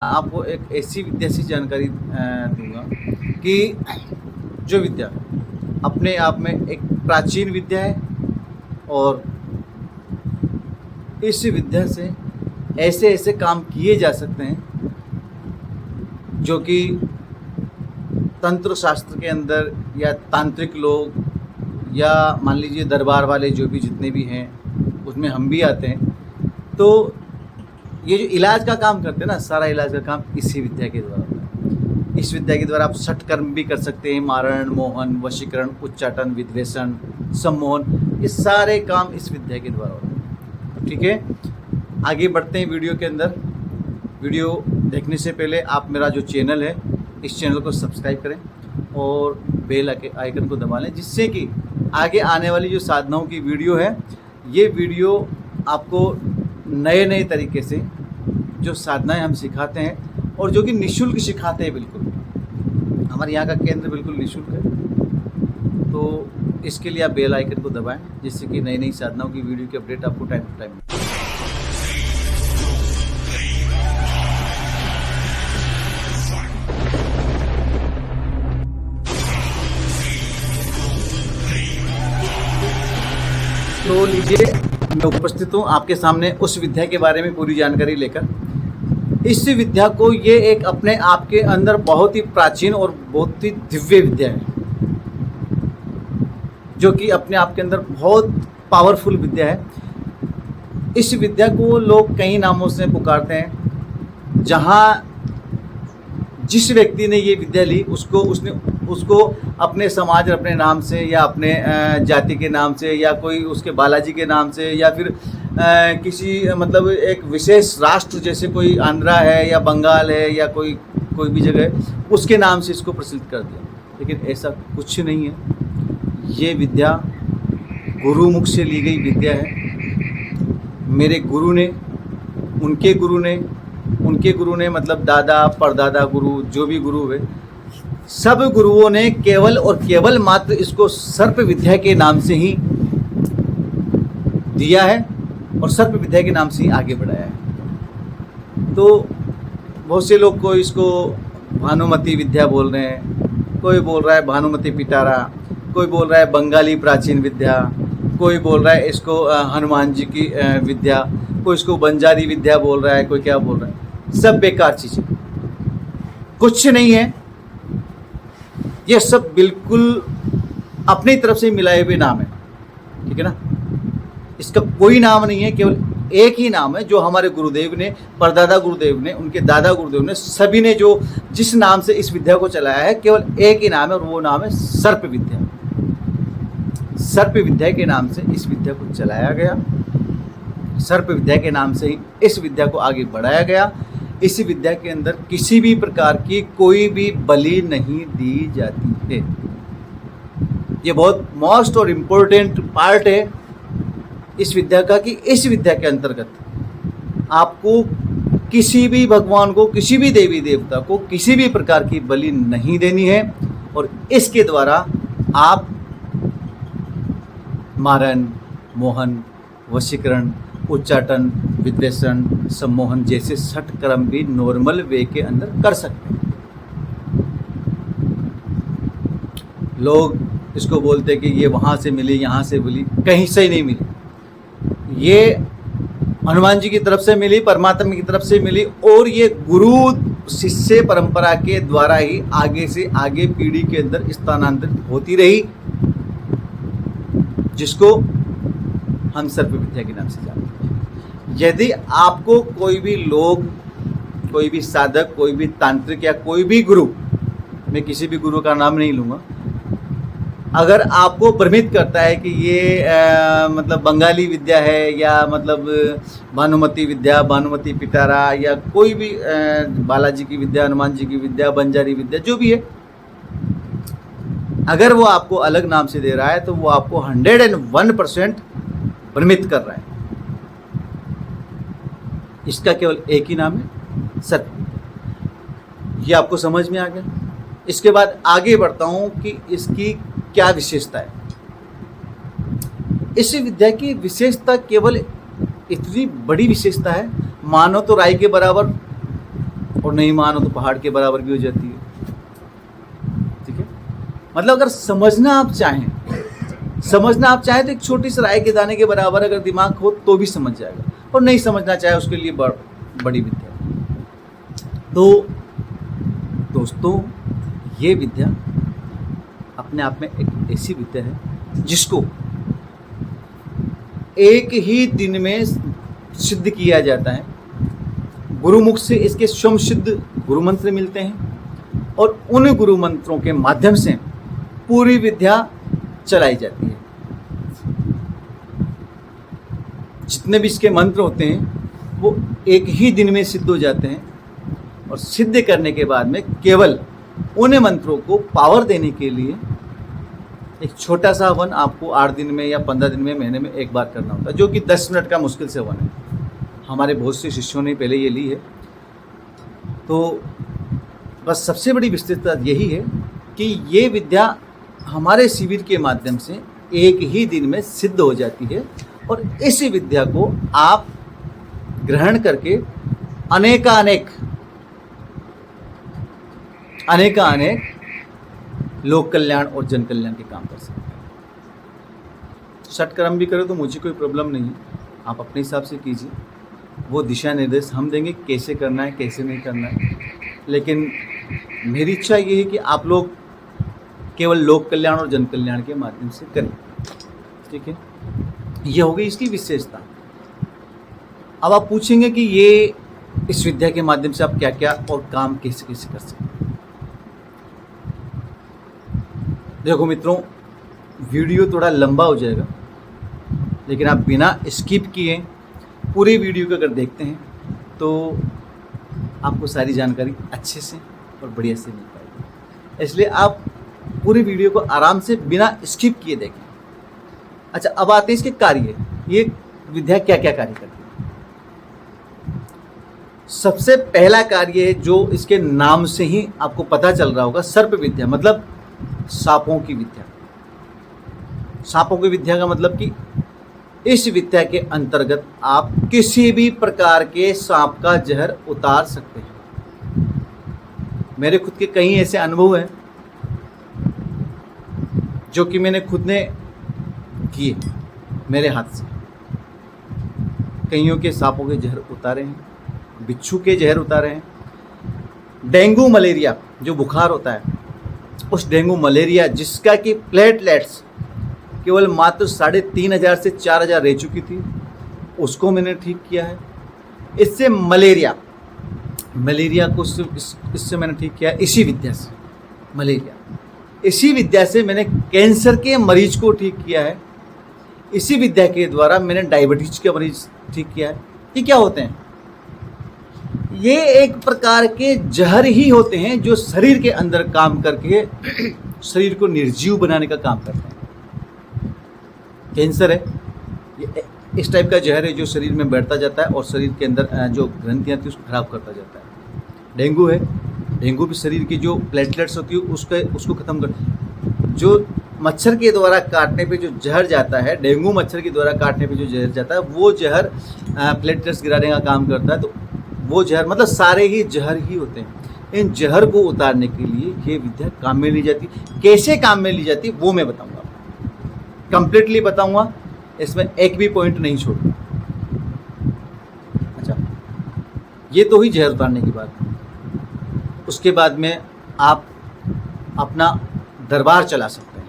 आपको एक ऐसी विद्या से जानकारी दूंगा कि जो विद्या अपने आप में एक प्राचीन विद्या है और इस विद्या से ऐसे ऐसे काम किए जा सकते हैं जो कि तंत्र शास्त्र के अंदर या तांत्रिक लोग या मान लीजिए दरबार वाले जो भी जितने भी हैं उसमें हम भी आते हैं। तो ये जो इलाज का काम करते हैं ना, सारा इलाज का काम इसी विद्या के द्वारा होता है। इस विद्या के द्वारा आप षट कर्म भी कर सकते हैं, मारण, मोहन, वशीकरण, उच्चाटन, विद्वेषण, सम्मोहन, ये सारे काम इस विद्या के द्वारा होते हैं। ठीक है, आगे बढ़ते हैं वीडियो के अंदर। वीडियो देखने से पहले आप मेरा जो चैनल है इस चैनल को सब्सक्राइब करें और बेल आइकन को दबा लें, जिससे कि आगे आने वाली जो साधनाओं की वीडियो है, ये वीडियो आपको नए नए तरीके से जो साधनाएं हम सिखाते हैं और जो कि निःशुल्क सिखाते हैं, बिल्कुल हमारे यहाँ का केंद्र बिल्कुल निःशुल्क है। तो इसके लिए आप बेल आइकन को दबाएं, जिससे कि नई नई साधनाओं की वीडियो की अपडेट आपको टाइम टू टाइम मिले। तो लीजिए, मैं उपस्थित हूँ आपके सामने उस विद्या के बारे में पूरी जानकारी लेकर। इस विद्या को ये एक अपने आप के अंदर बहुत ही प्राचीन और बहुत ही दिव्य विद्या है, जो कि अपने आप के अंदर बहुत पावरफुल विद्या है। इस विद्या को लोग कई नामों से पुकारते हैं। जहाँ जिस व्यक्ति ने ये विद्या ली उसको अपने समाज अपने नाम से या अपने जाति के नाम से या कोई उसके बालाजी के नाम से या फिर किसी मतलब एक विशेष राष्ट्र जैसे कोई आंध्रा है या बंगाल है या कोई भी जगह है, उसके नाम से इसको प्रसिद्ध कर दिया। लेकिन ऐसा कुछ नहीं है। ये विद्या गुरुमुख से ली गई विद्या है। मेरे गुरु ने, उनके गुरु ने मतलब दादा परदादा गुरु, जो भी गुरु हुए, सब गुरुओं ने केवल और केवल मात्र इसको सर्प विद्या के नाम से ही दिया है और सर्प विद्या के नाम से ही आगे बढ़ाया है। तो बहुत से लोग को इसको भानुमति विद्या बोल रहे हैं, कोई बोल रहा है भानुमति पिटारा, कोई बोल रहा है बंगाली प्राचीन विद्या, कोई बोल रहा है इसको हनुमान जी की विद्या, कोई इसको बंजारी विद्या बोल रहा है, कोई क्या बोल रहा है। सब बेकार चीज़ें, कुछ नहीं है। ये सब बिल्कुल अपनी तरफ से मिलाए हुए नाम है, ठीक है ना। इसका कोई नाम नहीं है, केवल एक ही नाम है जो हमारे गुरुदेव ने, परदादा गुरुदेव ने, उनके दादा गुरुदेव ने, सभी ने जो जिस नाम से इस विद्या को चलाया है, केवल एक ही नाम है और वो नाम है सर्प विद्या। सर्प विद्या के नाम से इस विद्या को चलाया गया, सर्प विद्या के नाम से ही इस विद्या को आगे बढ़ाया गया। इस विद्या के अंदर किसी भी प्रकार की कोई भी बलि नहीं दी जाती है। ये बहुत मोस्ट और इम्पोर्टेंट पार्ट है इस विद्या का, कि इस विद्या के अंतर्गत आपको किसी भी भगवान को, किसी भी देवी देवता को किसी भी प्रकार की बलि नहीं देनी है और इसके द्वारा आप मारण, मोहन, वशीकरण, उच्चाटन, विद्वेषण, सम्मोहन जैसे षट कर्म भी नॉर्मल वे के अंदर कर सकते हैं। लोग इसको बोलते हैं कि ये वहाँ से मिली, यहाँ से मिली, कहीं से ही नहीं मिली। ये हनुमान जी की तरफ से मिली, परमात्मा की तरफ से मिली और ये गुरु शिष्य परंपरा के द्वारा ही आगे से आगे पीढ़ी के अंदर स्थानांतरित होती रही, जिसको हम सर्प विद्या के नाम से जानते हैं। यदि आपको कोई भी लोग, कोई भी साधक, कोई भी तांत्रिक या कोई भी गुरु, मैं किसी भी गुरु का नाम नहीं लूँगा, अगर आपको भ्रमित करता है कि ये मतलब बंगाली विद्या है या मतलब भानुमति विद्या, भानुमति पिटारा या कोई भी बालाजी की विद्या, हनुमान जी की विद्या, बंजारी विद्या, जो भी है, अगर वो आपको अलग नाम से दे रहा है तो वो आपको 101% भ्रमित कर रहा है। इसका केवल एक ही नाम है, सत्य। ये आपको समझ में आ गया। इसके बाद आगे बढ़ता हूं कि इसकी क्या विशेषता है। इस विद्या की विशेषता केवल इतनी बड़ी विशेषता है, मानो तो राई के बराबर और नहीं मानो तो पहाड़ के बराबर भी हो जाती है। ठीक है, मतलब अगर समझना आप चाहें तो एक छोटी सी राय के दाने के बराबर अगर दिमाग हो तो भी समझ जाएगा, और नहीं समझना चाहे उसके लिए बड़ी विद्या। तो दोस्तों, ये विद्या अपने आप में एक ऐसी विद्या है जिसको एक ही दिन में सिद्ध किया जाता है। गुरुमुख से इसके स्वयं सिद्ध गुरु मंत्र मिलते हैं, और उन गुरु मंत्रों के माध्यम से पूरी विद्या चलाई जाती है। जितने भी इसके मंत्र होते हैं वो एक ही दिन में सिद्ध हो जाते हैं, और सिद्ध करने के बाद में केवल उन मंत्रों को पावर देने के लिए एक छोटा सा हवन आपको 8 दिन में या 15 दिन में, महीने में एक बार करना होता है, जो कि 10 मिनट का मुश्किल से हवन है। हमारे बहुत से शिष्यों ने पहले ये ली है। तो बस सबसे बड़ी विस्तृतता यही है कि ये विद्या हमारे शिविर के माध्यम से एक ही दिन में सिद्ध हो जाती है, और इस विद्या को आप ग्रहण करके अनेकानेक लोक कल्याण और जन कल्याण के काम कर सकते हैं। षटकर्म भी करो तो मुझे कोई प्रॉब्लम नहीं है, आप अपने हिसाब से कीजिए। वो दिशा निर्देश हम देंगे कैसे करना है, कैसे नहीं करना है। लेकिन मेरी इच्छा ये है कि आप लोग केवल लोक कल्याण और जन कल्याण के माध्यम से करें। ठीक है, ये हो गई इसकी विशेषता। अब आप पूछेंगे कि ये इस विद्या के माध्यम से आप क्या क्या और काम कैसे कैसे कर सकते हैं। देखो मित्रों, वीडियो थोड़ा लंबा हो जाएगा, लेकिन आप बिना स्किप किए पूरी वीडियो को अगर देखते हैं तो आपको सारी जानकारी अच्छे से और बढ़िया से मिल पाएगी। इसलिए आप पूरी वीडियो को आराम से बिना स्किप किए देखें। अच्छा, अब आते हैं इसके कार्य। ये विद्या क्या क्या कार्य करती है। सबसे पहला कार्य है जो इसके नाम से ही आपको पता चल रहा होगा, सर्प विद्या, मतलब सांपों की विद्या। सांपों की विद्या का मतलब कि इस विद्या के अंतर्गत आप किसी भी प्रकार के सांप का जहर उतार सकते हैं। मेरे खुद के कई ऐसे अनुभव हैं जो कि मैंने खुद ने किए मेरे हाथ से। कईयों के सांपों के जहर उतारे हैं, बिच्छू के जहर उतारे हैं। डेंगू मलेरिया जो बुखार होता है, उस डेंगू मलेरिया जिसका कि प्लेटलेट्स केवल मात्र 3,500 से 4,000 रह चुकी थी, उसको मैंने ठीक किया है। इससे मलेरिया को इससे मैंने ठीक किया इसी विद्या से। इसी विद्या से मैंने कैंसर के मरीज को ठीक किया है। इसी विद्या के द्वारा मैंने डायबिटीज के मरीज ठीक किया है। ये क्या होते हैं? ये एक प्रकार के जहर ही होते हैं जो शरीर के अंदर काम करके शरीर को निर्जीव बनाने का काम करते हैं। कैंसर है, ये इस टाइप का जहर है जो शरीर में बैठता जाता है और शरीर के अंदर जो ग्रंथियाँ थी उसको खराब करता जाता है। डेंगू है, डेंगू भी शरीर की जो प्लेटलेट्स होती है उसको ख़त्म कर, जो मच्छर के द्वारा काटने पे जो जहर जाता है, डेंगू मच्छर के द्वारा काटने पे जो जहर जाता है, वो जहर प्लेटलेट्स गिराने का काम करता है। तो वो जहर, मतलब सारे ही जहर ही होते हैं। इन जहर को उतारने के लिए ये विद्या काम में ली जाती। कैसे काम में ली जाती वो मैं बताऊंगा, कंप्लीटली बताऊंगा, इसमें एक भी पॉइंट नहीं छोड़ूंगा। अच्छा, ये तो ही जहर उतारने की बात। उसके बाद में आप अपना दरबार चला सकते हैं,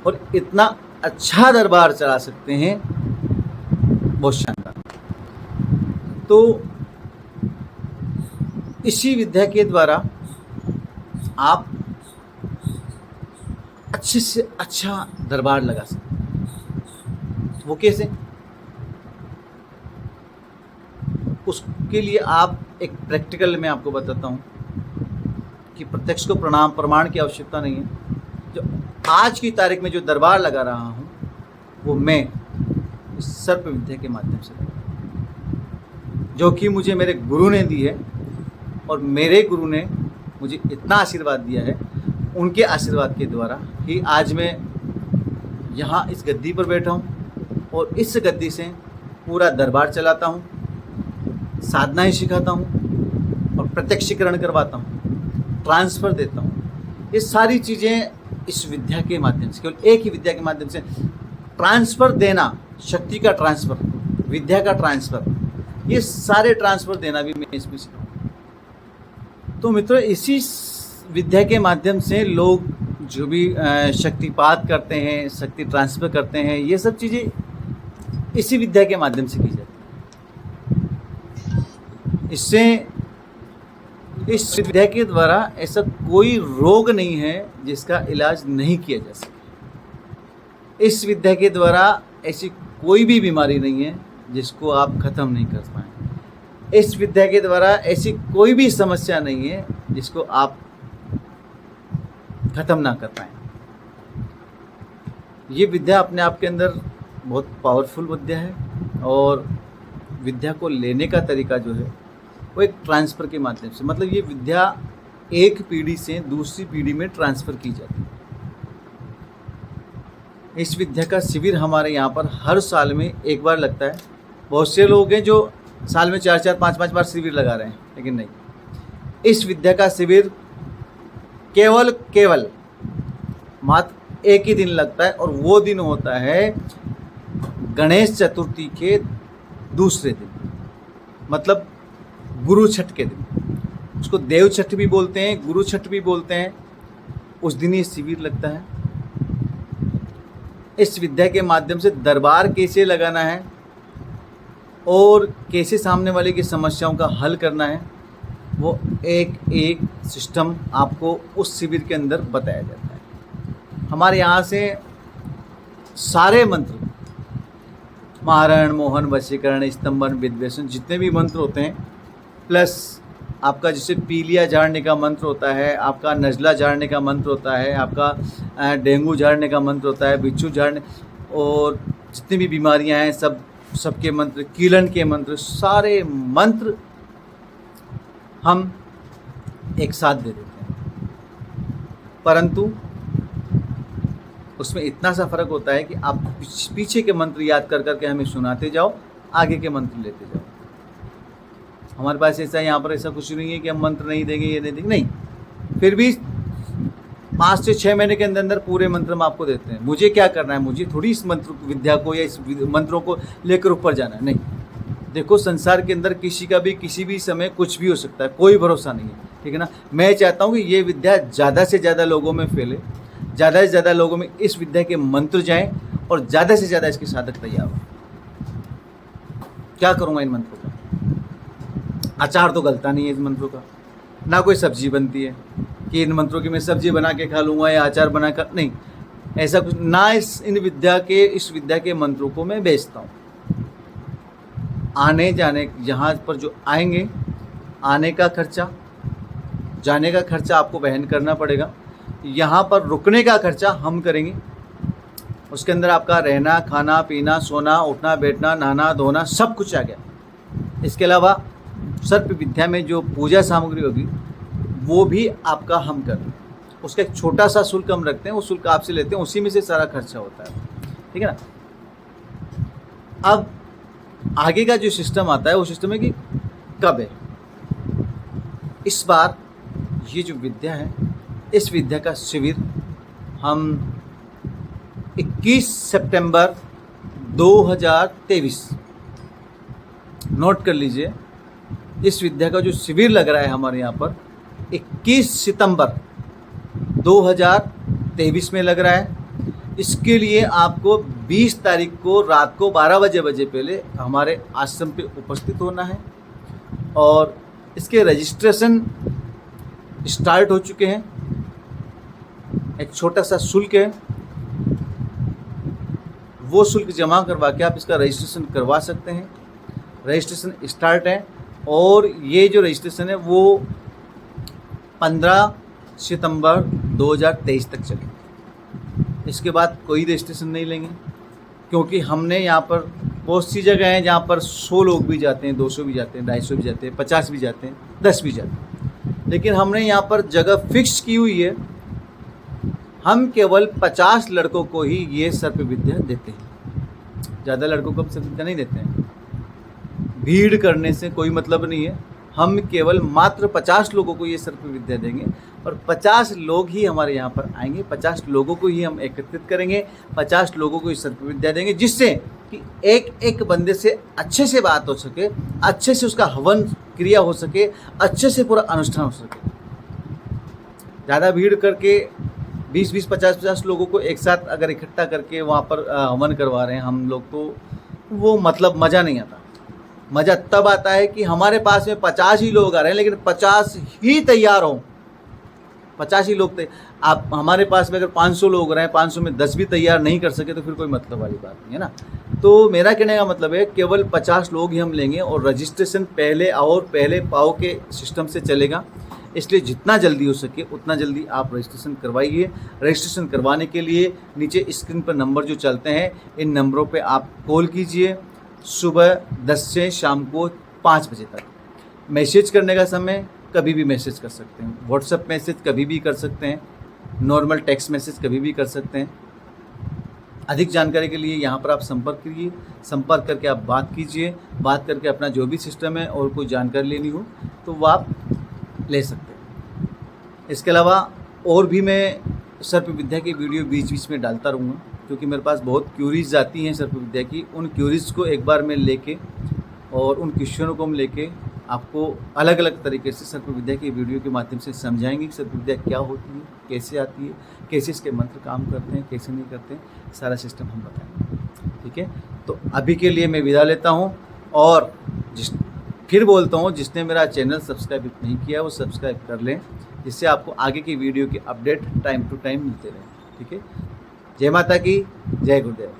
और इतना अच्छा दरबार चला सकते हैं, बहुत शानदार। तो इसी विद्या के द्वारा आप अच्छे से अच्छा दरबार लगा सकते हैं। वो कैसे? उसके लिए आप एक प्रैक्टिकल में आपको बताता हूँ कि प्रत्यक्ष को प्रमाण की आवश्यकता नहीं है। जो आज की तारीख में जो दरबार लगा रहा हूँ वो मैं इस सर्प विद्या के माध्यम से लगा, जो कि मुझे मेरे गुरु ने दी है। और मेरे गुरु ने मुझे इतना आशीर्वाद दिया है, उनके आशीर्वाद के द्वारा ही आज मैं यहाँ इस गद्दी पर बैठा हूँ, और इस गद्दी से पूरा दरबार चलाता हूँ, साधनाएं सिखाता हूँ, और प्रत्यक्षीकरण करवाता हूँ, ट्रांसफ़र देता हूँ। ये सारी चीज़ें इस विद्या के माध्यम से, केवल एक ही विद्या के माध्यम से ट्रांसफ़र देना, शक्ति का ट्रांसफ़र, विद्या का ट्रांसफ़र, ये सारे ट्रांसफ़र देना भी मैं इसमें सीखा। तो मित्रों, इसी विद्या के माध्यम से लोग जो भी शक्तिपात करते हैं, शक्ति ट्रांसफ़र करते हैं, ये सब चीज़ें इसी विद्या के माध्यम से की जाती है। इससे, इस विद्या के द्वारा ऐसा कोई रोग नहीं है जिसका इलाज नहीं किया जा सके। इस विद्या के द्वारा ऐसी कोई भी बीमारी नहीं है जिसको आप ख़त्म नहीं कर पाएँ। इस विद्या के द्वारा ऐसी कोई भी समस्या नहीं है जिसको आप ख़त्म ना कर पाएँ। ये विद्या अपने आप के अंदर बहुत पावरफुल विद्या है, और विद्या को लेने का तरीका जो है वो एक ट्रांसफ़र के माध्यम से, मतलब ये विद्या एक पीढ़ी से दूसरी पीढ़ी में ट्रांसफ़र की जाती है। इस विद्या का शिविर हमारे यहाँ पर हर साल में एक बार लगता है। बहुत से लोग हैं जो साल में 4-4, 5-5 बार शिविर लगा रहे हैं, लेकिन नहीं, इस विद्या का शिविर केवल मात्र एक ही दिन लगता है, और वो दिन होता है गणेश चतुर्थी के दूसरे दिन, मतलब गुरु छठ के दिन। उसको देव छठ भी बोलते हैं, गुरु छठ भी बोलते हैं। उस दिन ये शिविर लगता है। इस विद्या के माध्यम से दरबार कैसे लगाना है और कैसे सामने वाले की समस्याओं का हल करना है, वो एक एक सिस्टम आपको उस शिविर के अंदर बताया जाता है। हमारे यहाँ से सारे मंत्र, महारण, मोहन, वशीकरण, स्तंभन, विद्वेषण, जितने भी मंत्र होते हैं, प्लस आपका जैसे पीलिया झाड़ने का मंत्र होता है, आपका नज़ला झाड़ने का मंत्र होता है, आपका डेंगू झाड़ने का मंत्र होता है, बिच्छू झाड़ने, और जितनी भी बीमारियां हैं सबके मंत्र, कीलन के मंत्र, सारे मंत्र हम एक साथ दे देते हैं। परंतु उसमें इतना सा फ़र्क होता है कि आप पीछे के मंत्र याद कर करके हमें सुनाते जाओ, आगे के मंत्र लेते जाओ। हमारे पास ऐसा, यहाँ पर ऐसा कुछ नहीं है कि हम मंत्र नहीं देंगे, ये नहीं देंगे, नहीं। फिर भी 5 से 6 महीने के अंदर अंदर पूरे मंत्र हम आपको देते हैं। मुझे क्या करना है, मुझे थोड़ी इस मंत्र विद्या को या इस मंत्रों को लेकर ऊपर जाना है, नहीं। देखो, संसार के अंदर किसी का भी किसी भी समय कुछ भी हो सकता है, कोई भरोसा नहीं है, ठीक है ना। मैं चाहता हूँ कि ये विद्या ज़्यादा से ज़्यादा लोगों में फैले, ज़्यादा से ज़्यादा लोगों में इस विद्या के मंत्र जाएँ, और ज़्यादा से ज़्यादा इसके साधक तैयार हो। क्या करूँगा इन मंत्रों का? अचार तो गलता नहीं है इस मंत्रों का, ना कोई सब्जी बनती है कि इन मंत्रों की मैं सब्जी बना के खा लूँगा या अचार बना कर, नहीं, ऐसा कुछ ना। इस विद्या के मंत्रों को मैं बेचता हूँ। आने जाने, यहाँ पर जो आएंगे, आने का खर्चा, जाने का खर्चा आपको वहन करना पड़ेगा। यहाँ पर रुकने का खर्चा हम करेंगे। उसके अंदर आपका रहना, खाना, पीना, सोना, उठना, बैठना, नहाना, धोना, सब कुछ आ गया। इसके अलावा सर्प विद्या में जो पूजा सामग्री होगी वो भी आपका हम कर दें। उसका एक छोटा सा शुल्क हम रखते हैं, वो शुल्क आपसे लेते हैं, उसी में से सारा खर्चा होता है, ठीक है ना। अब आगे का जो सिस्टम आता है वो सिस्टम है कि कब है। इस बार ये जो विद्या है, इस विद्या का शिविर हम 21 सितंबर 2023, नोट कर लीजिए, इस विद्या का जो शिविर लग रहा है हमारे यहाँ पर 21 सितंबर 2023 में लग रहा है। इसके लिए आपको 20 तारीख को रात को 12 बजे पहले हमारे आश्रम पे उपस्थित होना है, और इसके रजिस्ट्रेशन स्टार्ट हो चुके हैं। एक छोटा सा शुल्क है, वो शुल्क जमा करवा के आप इसका रजिस्ट्रेशन करवा सकते हैं। रजिस्ट्रेशन स्टार्ट है, और ये जो रजिस्ट्रेशन है वो 15 सितंबर 2023 तक चलेगा। इसके बाद कोई रजिस्ट्रेशन नहीं लेंगे, क्योंकि हमने यहाँ पर बहुत सी जगह हैं जहाँ पर 100 लोग भी जाते हैं, 200 भी जाते हैं, 250 भी जाते हैं, 50 भी जाते हैं, 10 भी जाते हैं। लेकिन हमने यहाँ पर जगह फिक्स की हुई है, हम केवल 50 लड़कों को ही ये सर्प विद्या देते हैं। ज़्यादा लड़कों को सर्प विद्या नहीं देते हैं। भीड़ करने से कोई मतलब नहीं है। हम केवल मात्र 50 लोगों को ये सर्प विद्या देंगे और 50 लोग ही हमारे यहाँ पर आएंगे, 50 लोगों को ही हम एकत्रित करेंगे, 50 लोगों को ये सर्प विद्या देंगे, जिससे कि एक एक बंदे से अच्छे से बात हो सके, अच्छे से उसका हवन क्रिया हो सके, अच्छे से पूरा अनुष्ठान हो सके। ज़्यादा भीड़ करके 20-20, 50-50 लोगों को एक साथ अगर इकट्ठा करके वहाँ पर हवन करवा रहे हैं हम लोग, तो वो मतलब मज़ा नहीं आता। मज़ा तब आता है कि हमारे पास में 50 ही लोग आ रहे हैं, लेकिन 50 ही तैयार हों, 50 ही लोग आप हमारे पास में अगर 500 लोग रहे हैं, 500 में 10 भी तैयार नहीं कर सके तो फिर कोई मतलब वाली बात नहीं है ना। तो मेरा कहने का मतलब है केवल 50 लोग ही हम लेंगे और रजिस्ट्रेशन पहले और पहले पाओ के सिस्टम से चलेगा, इसलिए जितना जल्दी हो सके उतना जल्दी आप रजिस्ट्रेशन करवाइए। रजिस्ट्रेशन करवाने के लिए नीचे स्क्रीन पर नंबर जो चलते हैं, इन नंबरों पे आप कॉल कीजिए सुबह 10 से शाम को 5 बजे तक। मैसेज करने का समय कभी भी मैसेज कर सकते हैं, व्हाट्सएप मैसेज कभी भी कर सकते हैं, नॉर्मल टेक्स्ट मैसेज कभी भी कर सकते हैं। अधिक जानकारी के लिए यहाँ पर आप संपर्क करिए, संपर्क करके आप बात कीजिए, बात करके अपना जो भी सिस्टम है और कोई जानकारी लेनी हो तो वो आप ले सकते हैं। इसके अलावा और भी मैं सर्प विद्या की वीडियो बीच बीच में डालता रहूँगा, क्योंकि मेरे पास बहुत क्यूरीज आती हैं सर्प विद्या की। उन क्यूरीज को एक बार मैं लेके और उन क्वेश्चनों को हम लेके आपको अलग अलग तरीके से सर्प विद्या की वीडियो के माध्यम से समझाएंगे कि सर्प विद्या क्या होती है, कैसे आती है, कैसे इसके मंत्र काम करते हैं, कैसे नहीं करते हैं, सारा सिस्टम हम बताएंगे। ठीक है, तो अभी के लिए मैं विदा लेता हूँ और फिर बोलता हूँ, जिसने मेरा चैनल सब्सक्राइब नहीं किया वो सब्सक्राइब कर लें, जिससे आपको आगे की वीडियो की अपडेट टाइम टू टाइम मिलते रहे। ठीक है, जय माता की, जय गुरुदेव।